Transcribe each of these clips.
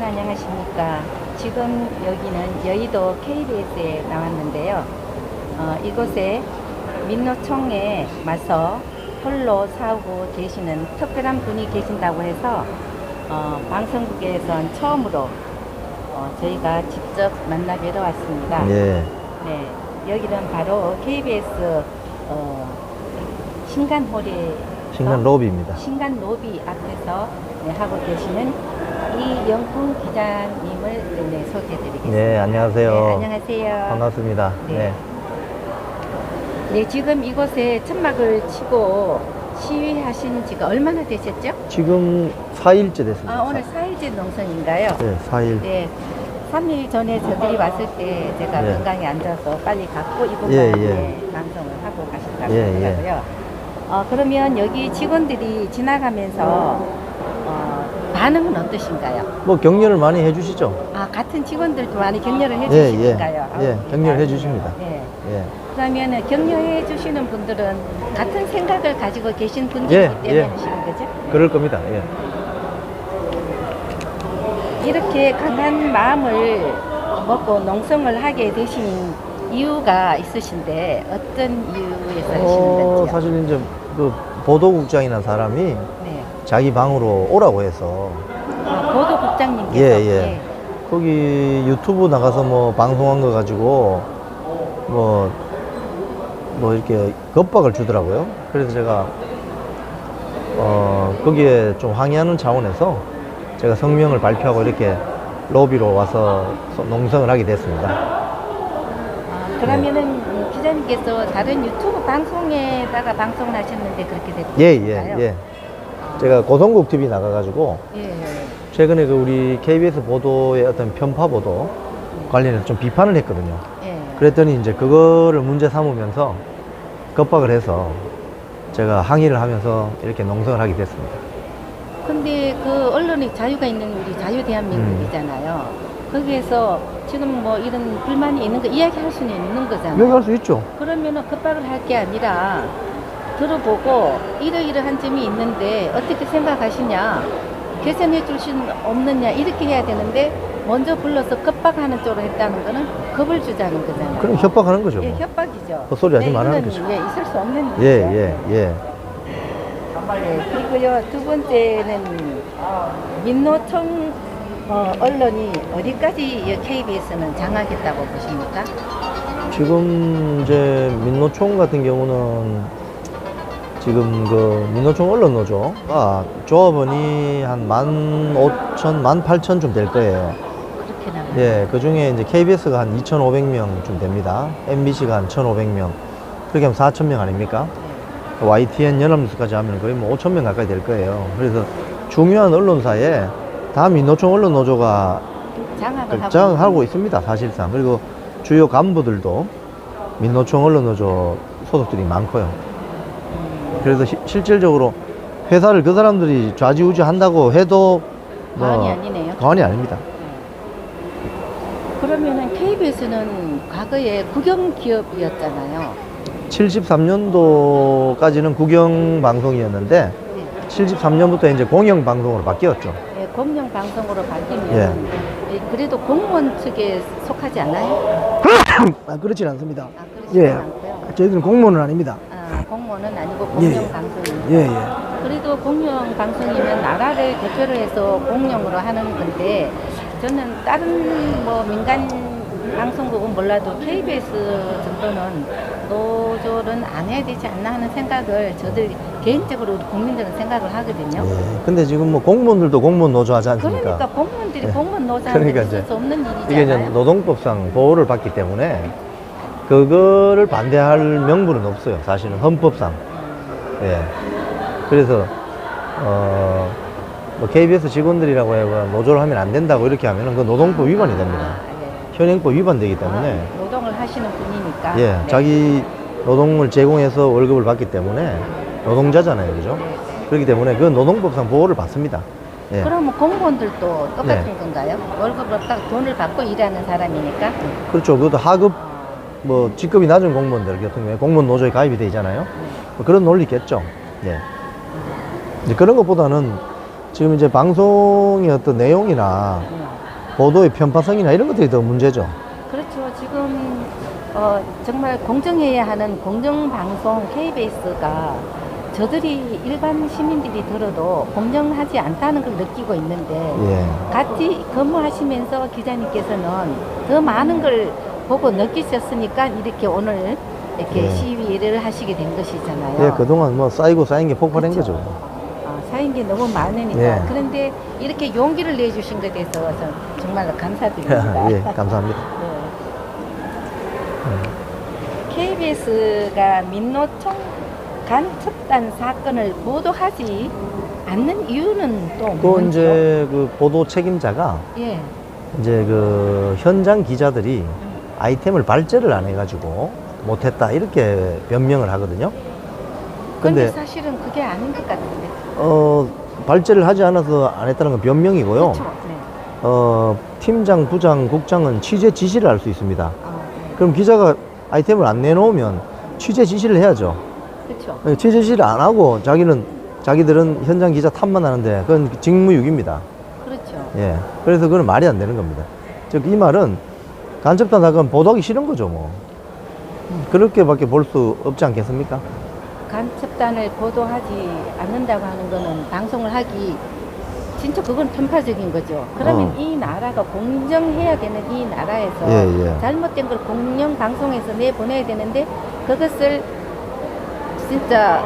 안녕하십니까. 지금 여기는 여의도 KBS에 나왔는데요. 이곳에 민노총에 맞서 홀로 싸우고 계시는 특별한 분이 계신다고 해서 방송국에선 처음으로 저희가 직접 만나뵈러 왔습니다. 예. 네, 여기는 바로 KBS 신간홀에 신간 로비입니다. 신간 로비 앞에서 하고 계시는 이영풍 기자님을 소개해드리겠습니다. 네, 안녕하세요. 네, 안녕하세요. 반갑습니다. 네. 네. 네, 지금 이곳에 천막을 치고 시위하신 지가 얼마나 되셨죠? 지금 4일째 됐습니다. 오늘 4일째 농성인가요? 네, 4일. 네. 3일 전에 저들이 왔을 때 제가 네. 건강이 안 좋아서 빨리 갔고 이곳만 예, 예. 네, 방송을 하고 가신다고 예, 하더라고요. 그러면 여기 직원들이 지나가면서 반응은 어떠신가요? 뭐 격려를 많이 해주시죠? 같은 직원들도 많이 격려를 예, 해주시니까요. 예, 격려를 해주십니다. 네. 예. 그러면 격려해 주시는 분들은 같은 생각을 가지고 계신 분들이기 예, 때문에 예. 하시는 거죠? 그럴 겁니다. 예. 이렇게 강한 마음을 먹고 농성을 하게 되신 이유가 있으신데 어떤 이유에서 하시는지요? 사실 이제 그 보도국장이라는 사람이 네. 자기 방으로 오라고 해서 보도국장님께서 예, 예. 거기 유튜브 나가서 뭐 방송한 거 가지고 뭐 이렇게 겁박을 주더라고요. 그래서 제가 거기에 좀 항의하는 차원에서 제가 성명을 발표하고 이렇게 로비로 와서 농성을 하게 됐습니다. 그러면은 기자님께서 다른 유튜브 방송에다가 방송을 하셨는데 그렇게 됐나요? 예, 예, 예. 제가 고성국 TV 나가가지고 예. 최근에 그 우리 KBS 보도의 어떤 편파 보도 관련해서 좀 비판을 했거든요. 예. 그랬더니 이제 그거를 문제 삼으면서 겁박을 해서 제가 항의를 하면서 이렇게 농성을 하게 됐습니다. 근데 그 언론의 자유가 있는 우리 자유 대한민국이잖아요. 거기에서 지금 뭐 이런 불만이 있는 거 이야기할 수는 있는 거잖아요. 얘기할 수 있죠. 그러면은 급박을 할 게 아니라 들어보고 이러이러한 점이 있는데 어떻게 생각하시냐, 개선해 줄 수 없느냐 이렇게 해야 되는데 먼저 불러서 급박하는 쪽으로 했다는 거는 겁을 주자는 거잖아요. 그럼 협박하는 거죠. 예, 뭐. 협박이죠. 헛소리 하지 말라는 이건, 거죠. 예, 있을 수 없는 일이죠. 예, 예, 예. 네, 그리고요 두 번째는 민노총 언론이 어디까지 KBS는 장악했다고 보십니까? 지금 이제 민노총 같은 경우는 지금 그 민노총 언론노조가 조합원이 한 15,000, 18,000좀 될 거예요. 그렇게 나가요. 예, 그 중에 이제 KBS가 한 2,500명쯤 됩니다. MBC가 한 1,500명. 그렇게 하면 4,000명 아닙니까? YTN 연합뉴스까지 하면 거의 뭐 5,000명 가까이 될 거예요. 그래서 중요한 언론사에 다 민노총 언론노조가 장악하고 있습니다, 사실상. 그리고 주요 간부들도 민노총 언론노조 소속들이 많고요. 그래서 실질적으로 회사를 그 사람들이 좌지우지 한다고 해도 뭐 과언이 아니네요. 과언이 아닙니다. 그러면은 KBS는 과거에 국영기업이었잖아요. 73년도까지는 국영방송이었는데 네. 73년부터 이제 공영방송으로 바뀌었죠. 예, 공영방송으로 바뀌면 예. 그래도 공무원 측에 속하지 않아요? 그렇진 않습니다. 그렇지 예. 않고요. 저희들은 공무원은 아닙니다. 공무원은 아니고 예. 공영방송입니다. 예, 예. 그래도 공영방송이면 나라를 대표로 해서 공영으로 하는 건데 저는 다른 뭐 민간 방송국은 몰라도 KBS 정도는 노조는 안 해야 되지 않나 하는 생각을 저들 개인적으로 국민들은 생각을 하거든요. 예. 근데 지금 뭐 공무원들도 공무원 노조 하지 않습니까? 그러니까 공무원들이 예. 공무원 노조하는 그러니까 있을 이제 수 없는 일이잖아요. 이게 이제 노동법상 보호를 받기 때문에 그거를 반대할 명분은 없어요. 사실은 헌법상. 예. 그래서 뭐 KBS 직원들이라고 해서 노조를 하면 안 된다고 이렇게 하면은 그 노동법 위반이 됩니다. 현행법 위반되기 때문에 노동을 하시는 분이니까. 예, 네. 자기 노동을 제공해서 월급을 받기 때문에 노동자잖아요, 그죠? 네. 그렇기 때문에 그 노동법상 보호를 받습니다. 예. 그러면 공무원들도 똑같은 네. 건가요? 월급을 딱 돈을 받고 일하는 사람이니까. 그렇죠. 그것도 하급 뭐 직급이 낮은 공무원들 같은 경우에 공무원 노조에 가입이 되어 있잖아요. 뭐 그런 논리겠죠. 예. 이제 그런 것보다는 지금 이제 방송의 어떤 내용이나 보도의 편파성이나 이런 것들이 더 문제죠. 그렇죠. 지금 정말 공정해야 하는 공정방송 KBS가 저들이 일반 시민들이 들어도 공정하지 않다는 걸 느끼고 있는데 예. 같이 근무하시면서 기자님께서는 더 많은 걸 보고 느끼셨으니까 이렇게 오늘 이렇게 예. 시위를 하시게 된 것이잖아요. 예, 그동안 뭐 쌓이고 쌓인 게 폭발한 그렇죠. 거죠. 쌓인 게 너무 많으니까. 예. 그런데 이렇게 용기를 내주신 것에 대해서 저는 정말로 감사드립니다. 예, 감사합니다. KBS가 민노총 간첩단 사건을 보도하지 않는 이유는 또 또 뭔지요? 이제 그 보도 책임자가 예. 이제 그 현장 기자들이 아이템을 발제를 안 해가지고 못했다 이렇게 변명을 하거든요. 근데 근데 사실은 그게 아닌 것 같은데. 발제를 하지 않아서 안 했다는 건 변명이고요. 그렇죠. 네. 팀장, 부장, 국장은 취재 지시를 할 수 있습니다. 네. 그럼 기자가 아이템을 안 내놓으면 취재 지시를 해야죠. 그렇죠. 취재 지시를 안 하고 자기들은 현장 기자 탓만 하는데 그건 직무유기입니다. 그렇죠. 예. 그래서 그건 말이 안 되는 겁니다. 즉, 이 말은 간첩단 사건 보도하기 싫은 거죠, 뭐. 그렇게밖에 볼 수 없지 않겠습니까? 간첩단을 보도하지 않는다고 하는 거는 방송을 하기 진짜 그건 편파적인 거죠. 그러면 이 나라가 공정해야 되는 이 나라에서 예. 잘못된 걸 공영 방송에서 내보내야 되는데 그것을 진짜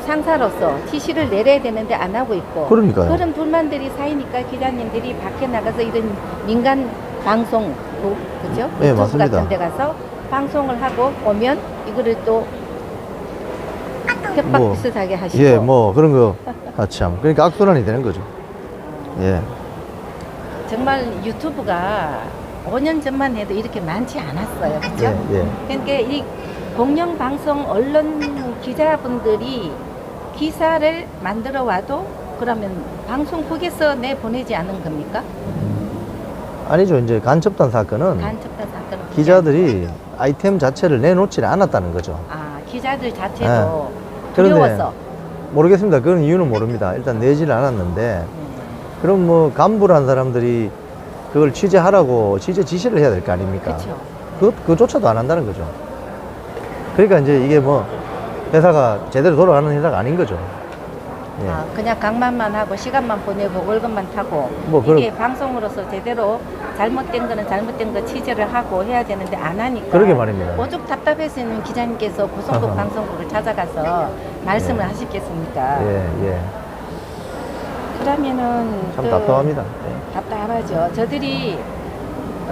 상사로서 지시를 내려야 되는데 안 하고 있고 그러니까요. 그런 불만들이 쌓이니까 기자님들이 밖에 나가서 이런 민간 방송 그죠? 네, 유튜브 맞습니다. 같은 데 가서 방송을 하고 오면 이거를 또 협박 뭐, 비슷하게 하시고 예, 뭐 그런 거 참. 그러니까 악순환이 되는 거죠. 예. 정말 유튜브가 5년 전만 해도 이렇게 많지 않았어요. 그죠? 예. 그러니까 이 공영방송 언론 기자분들이 기사를 만들어 와도 그러면 방송국에서 내보내지 않은 겁니까? 아니죠. 이제 간첩단 사건은 간첩단 사건은 기자들이 아이템 자체를 내놓지는 않았다는 거죠. 기자들 자체도 그런데 두려워서 모르겠습니다. 그런 이유는 모릅니다. 일단 내지를 않았는데 그럼 뭐 간부란 사람들이 그걸 취재하라고 취재 지시를 해야 될 거 아닙니까? 그렇죠. 그조차도 안 한다는 거죠. 그러니까 이제 이게 뭐 회사가 제대로 돌아가는 회사가 아닌 거죠. 예. 그냥 강만만 하고 시간만 보내고 월급만 타고 뭐 이게 방송으로서 제대로 잘못된 거는 잘못된 거 취재를 하고 해야 되는데 안 하니까 그러게 말입니다. 오죽 답답해서는 기자님께서 고성국 아하. 방송국을 찾아가서 말씀을 예. 하시겠습니까? 예. 그러면은 참 답답합니다. 예. 답답하죠. 저들이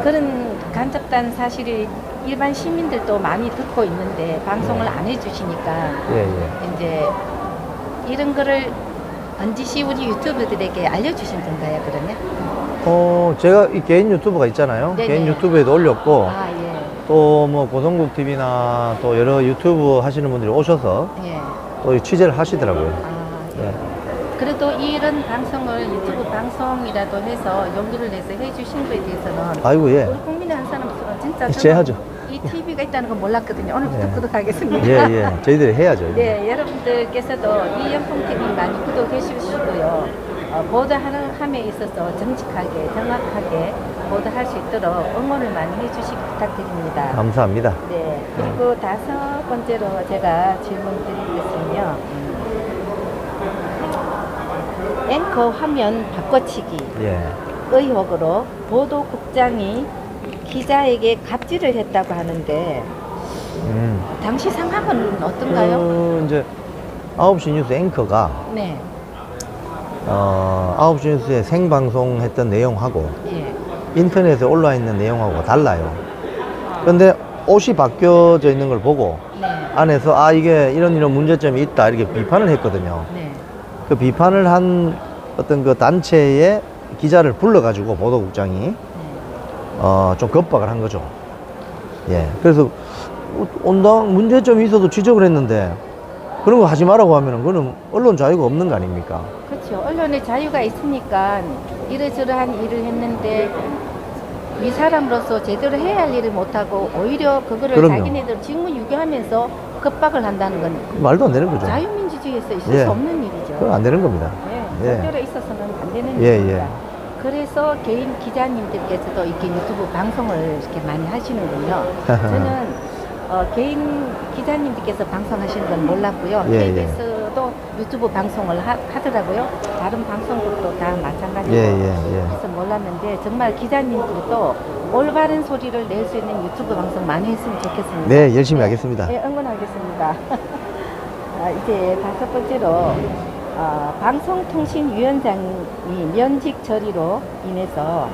그런 간접단 사실을 일반 시민들도 많이 듣고 있는데 방송을 안 해주시니까 예. 이제 이런 거를 번지시 우리 유튜브들에게 알려주신 건가요, 그러면? 제가 이 개인 유튜브가 있잖아요. 네네. 개인 유튜브에도 올렸고, 예. 또 뭐 고성국 TV나 또 여러 유튜브 하시는 분들이 오셔서 예. 또 취재를 하시더라고요. 예. 예. 그래도 이런 방송을 유튜브 방송이라도 해서 용기를 내서 해주신 거에 대해서는 아이고, 예. 우리 국민의 한 사람으로서는 진짜 해야죠. 이 TV가 있다는 건 몰랐거든요. 오늘부터 예. 구독하겠습니다. 예. 저희들이 해야죠. 네, 여러분들께서도 이 연풍 TV 많이 구독해 주시고요. 보도함에 있어서 정직하게, 정확하게 보도할 수 있도록 응원을 많이 해주시기 부탁드립니다. 감사합니다. 네, 그리고 5번째로 제가 질문 드릴 것은요. 앵커 화면 바꿔치기 예. 의혹으로 보도국장이 기자에게 갑질을 했다고 하는데 당시 상황은 어떤가요? 이제 9시 뉴스 앵커가 네. 9시 뉴스에 생방송 했던 내용하고 예. 인터넷에 올라와 있는 내용하고 달라요. 근데 옷이 바뀌어져 있는 걸 보고 네. 안에서 이게 이런 문제점이 있다 이렇게 비판을 했거든요. 네. 그 비판을 한 어떤 그 단체의 기자를 불러가지고 보도국장이 좀 겁박을 한 거죠. 예. 그래서 온당 문제점이 있어도 지적을 했는데 그런 거 하지 말라고 하면은 그거는 언론 자유가 없는 거 아닙니까? 그렇죠. 언론의 자유가 있으니까 이러저러한 일을 했는데 이 사람으로서 제대로 해야 할 일을 못하고 오히려 그거를 그럼요. 자기네들 직무유기하면서 겁박을 한다는 건 말도 안 되는 거죠. 자유민주주의에서 있을 예. 수 없는 일이죠. 그건 안 되는 겁니다. 네. 예. 법조로 있어서는 안 되는 예, 일입니다. 예. 그래서 개인 기자님들께서도 이렇게 유튜브 방송을 이렇게 많이 하시는군요. 저는 개인 기자님들께서 방송하시는 건 몰랐고요. 예, 예. KBS도 유튜브 방송을 하더라고요. 다른 방송국도 다 마찬가지고. 예, 예, 예. 그래서 몰랐는데 정말 기자님들도 올바른 소리를 낼 수 있는 유튜브 방송 많이 했으면 좋겠습니다. 네, 열심히 하겠습니다. 네, 응원하겠습니다. 이제 다섯 번째로 방송통신위원장이 면직 처리로 인해서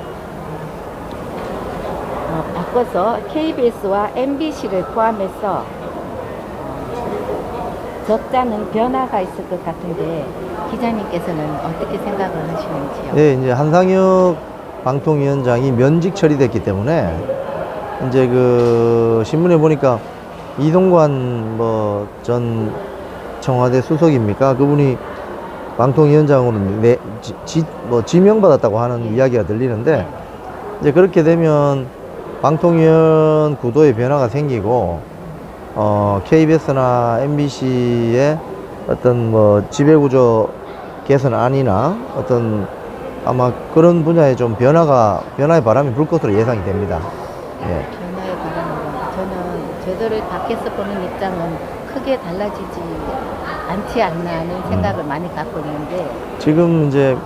바꿔서 KBS와 MBC를 포함해서 적잖은 변화가 있을 것 같은데 기자님께서는 어떻게 생각을 하시는지요? 예, 이제 한상혁 방통위원장이 면직 처리됐기 때문에 이제 그 신문에 보니까 이동관 뭐 전 청와대 수석입니까? 그분이 방통위원장으로 지명받았다고 하는 이야기가 들리는데 이제 그렇게 되면 방통위원 구도의 변화가 생기고 KBS나 MBC의 어떤 뭐 지배구조 개선안이나 어떤 아마 그런 분야에 좀 변화의 바람이 불 것으로 예상이 됩니다. 예. 변화의 바람은 저는 저들을 밖에서 보는 입장은 크게 달라지지 않지 않나 하는 생각을 많이 갖고 있는데 지금 이제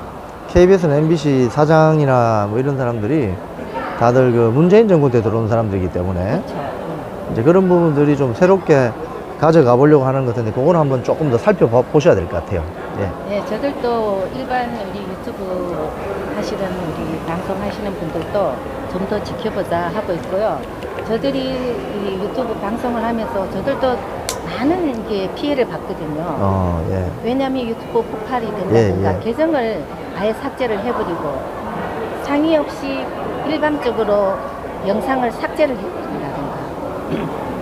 KBS나 MBC 사장이나 뭐 이런 사람들이 다들 그 문재인 정부 때 들어온 사람들이기 때문에 그렇죠. 이제 그런 부분들이 좀 새롭게 가져가 보려고 하는 것 같은데 그거는 한번 조금 더 살펴보셔야 될 것 같아요. 예. 네, 저들도 일반 우리 유튜브 하시는 우리 방송 하시는 분들도 좀 더 지켜보자 하고 있고요. 저들이 이 유튜브 방송을 하면서 저들도 많은 게 피해를 받거든요. 예. 왜냐하면 유튜브 폭발이 된다든가 예, 예. 계정을 아예 삭제를 해버리고 상의 없이 일방적으로 영상을 삭제를 해버린다든가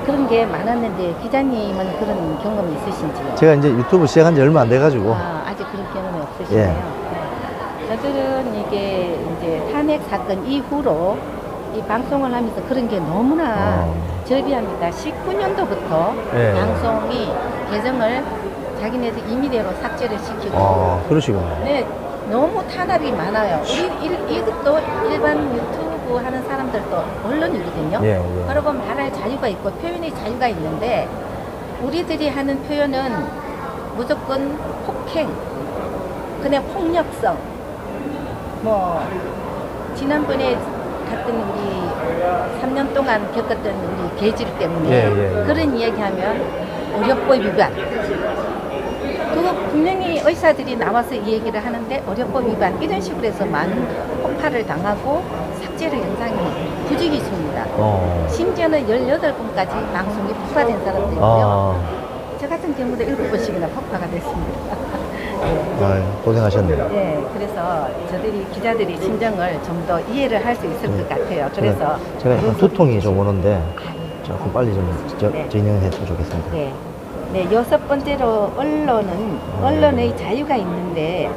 그런 게 많았는데 기자님은 그런 경험이 있으신지요? 제가 이제 유튜브 시작한 지 얼마 안 돼가지고 아직 그런 경험이 없으시네요. 네. 저들은 이게 이제 탄핵 사건 이후로 이 방송을 하면서 그런 게 너무나 절비합니다. 19년도부터 예. 방송이 계정을 자기네들 임의대로 삭제를 시키고 그러시군요. 네, 너무 탄압이 많아요. 이것도 일반 유튜브 하는 사람들도 언론이거든요. 예, 예. 그리고 말할 자유가 있고 표현의 자유가 있는데 우리들이 하는 표현은 무조건 폭행, 그냥 폭력성. 뭐 지난번에 갔던 우리 3년 동안 겪었던 우리 계질 때문에 예. 그런 이야기하면 의료법 위반. 그거 분명히 의사들이 나와서 이 얘기를 하는데 의료법 위반 이런 식으로 해서 많은 폭발을 당하고 삭제를 영상이 부족이 있습니다. 심지어는 18번까지 방송이 폭파된 사람도 있고요. 저 같은 경우도 7번씩이나 폭파가 됐습니다. 고생하셨네요. 네, 그래서 저들이 기자들이 심정을 좀 더 이해를 할 수 있을 것 같아요. 그래서 제가 약간 두통이 좀 오는데 예. 조금 빨리 좀 네. 진행했으면 좋겠습니다. 네. 네, 여섯 번째로 언론의 자유가 있는데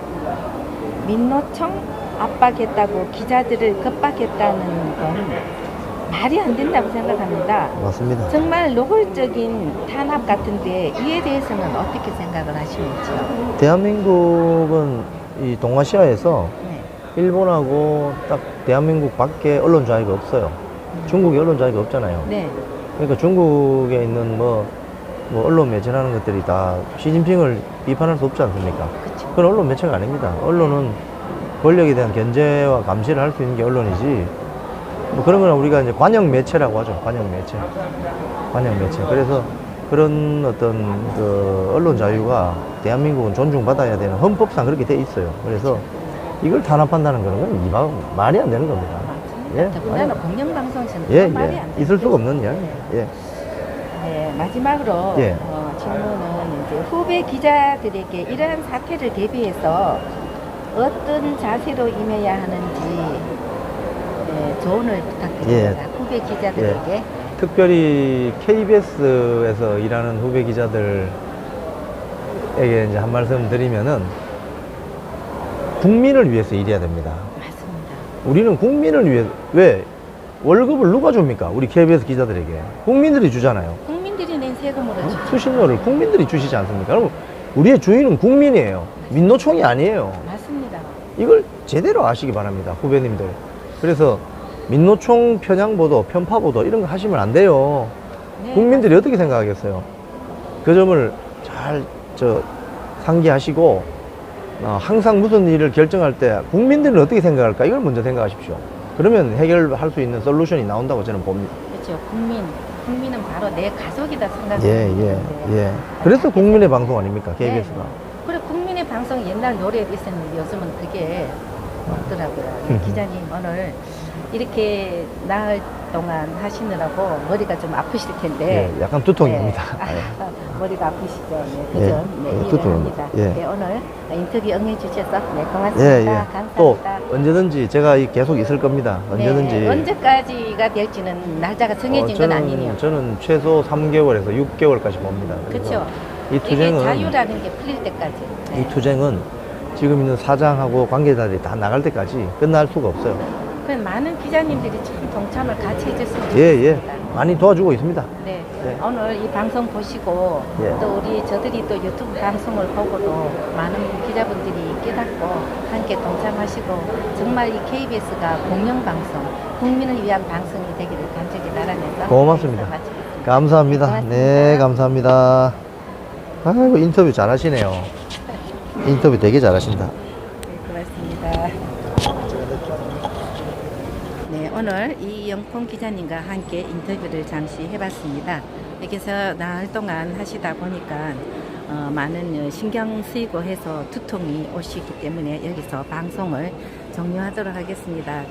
민노총 압박했다고 기자들을 겁박했다는 건 말이 안 된다고 생각합니다. 맞습니다. 정말 노골적인 탄압 같은데 이에 대해서는 어떻게 생각을 하시는지요? 대한민국은 이 동아시아에서 네. 일본하고 딱 대한민국 밖에 언론 자유가 없어요. 중국에 언론 자유가 없잖아요. 네. 그러니까 중국에 있는 뭐 언론 매체라는 것들이 다 시진핑을 비판할 수 없지 않습니까? 그쵸. 그건 언론 매체가 아닙니다. 언론은 권력에 대한 견제와 감시를 할 수 있는 게 언론이지. 뭐 그런 거는 우리가 이제 관영 매체라고 하죠. 관영 매체. 그래서 그런 어떤 그 언론 자유가 대한민국은 존중받아야 되는 헌법상 그렇게 돼 있어요. 그래서 이걸 탄압한다는 거는 말이 안 되는 겁니다. 맞습니다. 더군다나 공영방송에서는 예, 말이 안 있을 되죠. 수가 없는 이야기. 예. 네, 마지막으로 예. 질문은 이제 후배 기자들에게 이러한 사태를 대비해서 어떤 자세로 임해야 하는지 조언을 부탁드립니다. 예. 후배 기자들에게. 특별히 KBS에서 일하는 후배 기자들에게 이제 한 말씀 드리면은 국민을 위해서 일해야 됩니다. 맞습니다. 우리는 국민을 위해 왜 월급을 누가 줍니까? 우리 KBS 기자들에게 국민들이 주잖아요. 국민들이 낸 세금으로 주죠. 수신료를 국민들이 주시지 않습니까? 그럼 우리의 주인은 국민이에요. 민노총이 아니에요. 맞습니다. 이걸 제대로 아시기 바랍니다, 후배님들. 그래서 민노총 편향보도, 편파보도 이런 거 하시면 안 돼요. 네, 국민들이 어떻게 생각하겠어요? 그 점을 잘 상기하시고, 항상 무슨 일을 결정할 때 국민들은 어떻게 생각할까? 이걸 먼저 생각하십시오. 그러면 해결할 수 있는 솔루션이 나온다고 저는 봅니다. 그렇죠. 국민은 바로 내 가족이다 생각하는 예. 그래서 국민의 방송 아닙니까? KBS가. 네. 그래 국민의 방송 옛날 노래도 있었는데 요즘은 그게 없더라고요. 기자님 오늘 이렇게 나흘 동안 하시느라고 머리가 좀 아프실 텐데. 예, 약간 두통입니다. 머리가 아프시죠? 네, 예, 그죠? 네, 예, 이해를 두통입니다. 합니다. 예. 네, 오늘 인터뷰 응해주셔서 네, 고맙습니다. 예. 감사합니다. 또 언제든지 제가 계속 있을 겁니다. 언제든지. 네, 언제까지가 될지는 날짜가 정해진 건 아니네요. 저는 최소 3개월에서 6개월까지 봅니다. 그래서 그렇죠. 이 이게 투쟁은 자유라는 게 풀릴 때까지. 네. 이 투쟁은 지금 있는 사장하고 관계자들이 다 나갈 때까지 끝날 수가 없어요. 그 많은 기자님들이 참 동참을 같이 해줬으면 예. 좋겠습니다. 많이 도와주고 있습니다. 네. 네. 오늘 이 방송 보시고 예. 또 저들이 또 유튜브 방송을 보고도 많은 기자분들이 깨닫고 함께 동참하시고 정말 이 KBS가 공영방송, 국민을 위한 방송이 되기를 간절히 바라면서 고맙습니다. 여기서 마치겠습니다. 감사합니다. 고맙습니다. 네, 감사합니다. 아이고, 인터뷰 잘하시네요. 인터뷰 되게 잘하신다. 네, 고맙습니다. 네, 오늘 이영풍 기자님과 함께 인터뷰를 잠시 해봤습니다. 여기서 나흘 동안 하시다 보니까 많은 신경 쓰이고 해서 두통이 오시기 때문에 여기서 방송을 종료하도록 하겠습니다.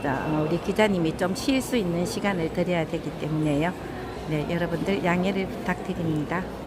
우리 기자님이 좀 쉴 수 있는 시간을 드려야 되기 때문에요. 네, 여러분들 양해를 부탁드립니다.